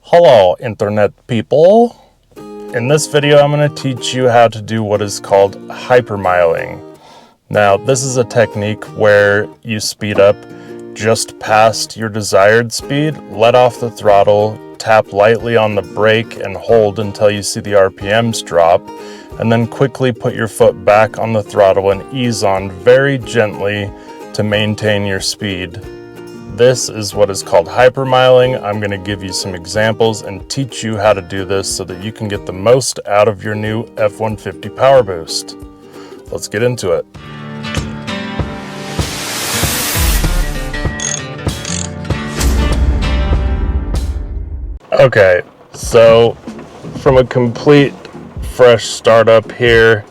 Hello, internet people. In this video, I'm going to teach you how to do what is called hypermiling. Now, this is a technique where you speed up just past your desired speed, let off the throttle, tap lightly on the brake and hold until you see the RPMs drop, and then quickly put your foot back on the throttle and ease on very gently to maintain your speed. This is what is called hypermiling. I'm going to give you some examples and teach you how to do this so that you can get the most out of your new F-150 PowerBoost. Let's get into it. Okay, so from a complete fresh startup here,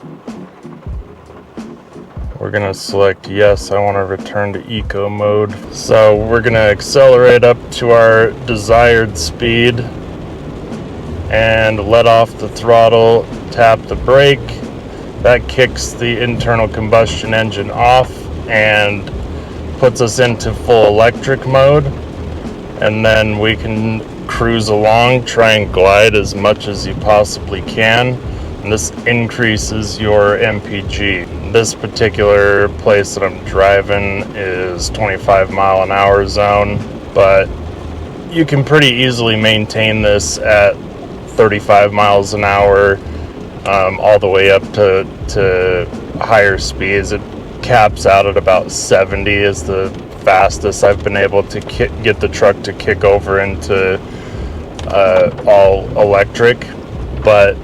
we're gonna select yes, I want to return to eco mode. So we're gonna accelerate up to our desired speed and let off the throttle, tap the brake. That kicks the internal combustion engine off and puts us into full electric mode. And then we can cruise along, try and glide as much as you possibly can. And this increases your MPG. This particular place that I'm driving is 25 mile an hour zone, but you can pretty easily maintain this at 35 miles an hour all the way up to higher speeds. It caps out at about 70 is the fastest I've been able to get the truck to kick over into all electric. But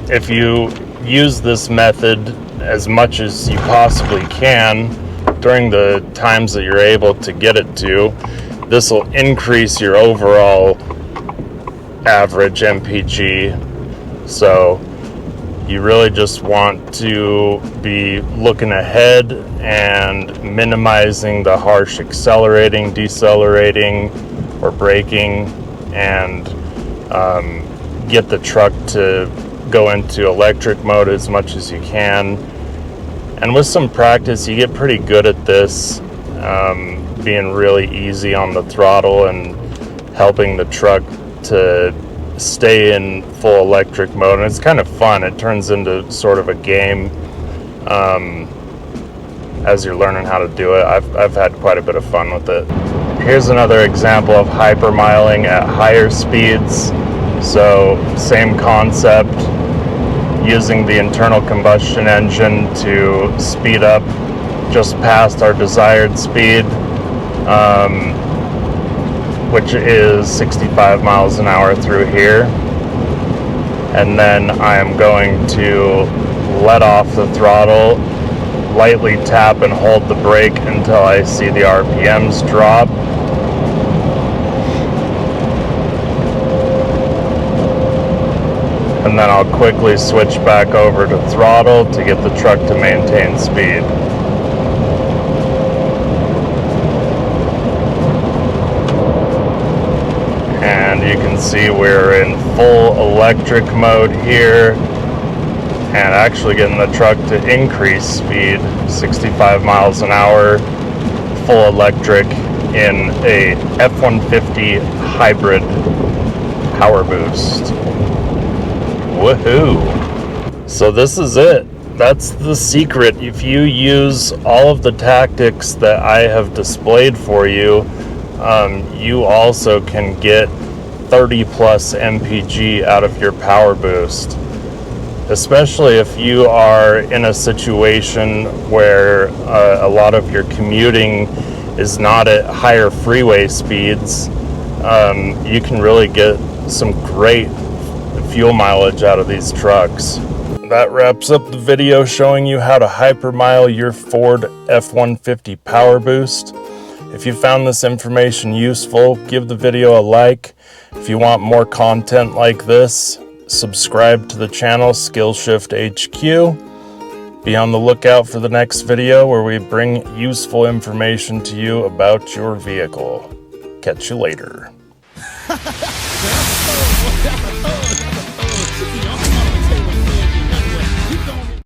if you use this method as much as you possibly can during the times that you're able to get it to, this will increase your overall average MPG. So you really just want to be looking ahead and minimizing the harsh accelerating, decelerating, or braking, and get the truck to go into electric mode as much as you can. And with some practice, you get pretty good at this, being really easy on the throttle and helping the truck to stay in full electric mode. And it's kind of fun. It turns into sort of a game as you're learning how to do it. I've had quite a bit of fun with it. Here's another example of hypermiling at higher speeds. So same concept, using the internal combustion engine to speed up just past our desired speed, which is 65 miles an hour through here. And then I am going to let off the throttle, lightly tap and hold the brake until I see the RPMs drop. And then I'll quickly switch back over to throttle to get the truck to maintain speed. And you can see we're in full electric mode here, and actually getting the truck to increase speed, 65 miles an hour, full electric in a F-150 hybrid PowerBoost. Woohoo! So this is it. That's the secret. If you use all of the tactics that I have displayed for you, you also can get 30 plus MPG out of your PowerBoost. Especially if you are in a situation where a lot of your commuting is not at higher freeway speeds, you can really get some great fuel mileage out of these trucks. That wraps up the video showing you how to hypermile your Ford F-150 PowerBoost. If you found this information useful, give the video a like. If you want more content like this, subscribe to the channel SkillShiftHQ. Be on the lookout for the next video where we bring useful information to you about your vehicle. Catch you later.